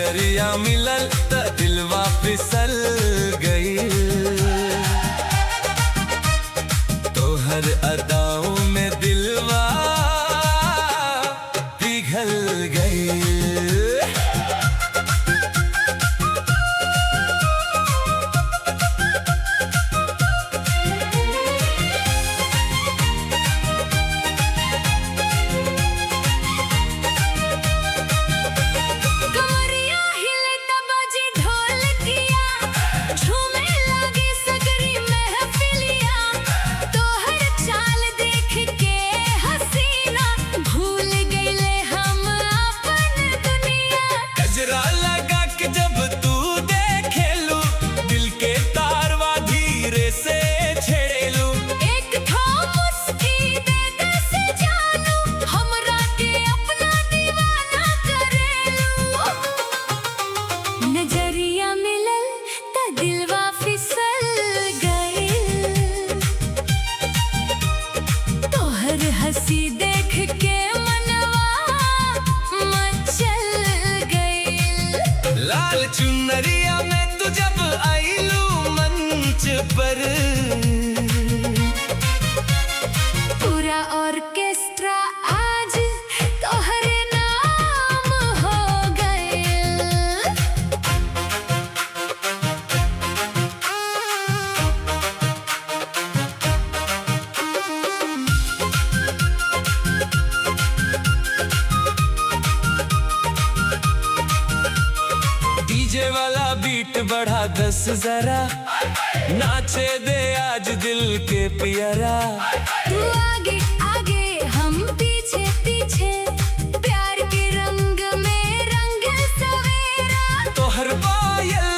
नजरिया मिलल त दिलवा फिसल गई। तोहर अदाओं में दिलवा पिघल गई। जब तू देखेलू दिल के तारवा धीरे से छेड़ेलू। एक मुस्की दे दे से जानू हमरा के अपना दीवाना करेलू। नजरिया मिलल त दिलवा फिसल गइल। तोहर हंसी देख के लाल चुनरिया में तू जब आईलू मंच पर, पूरा ऑर्केस्ट्रा आज तोहरे नाम हो गए। डीजे वाला बीट बढ़ा 10 जरा, नाचे दे आज दिल के पियरा। तू आगे आगे हम पीछे पीछे, प्यार के रंग में रंग सवेरा। तोहर पायल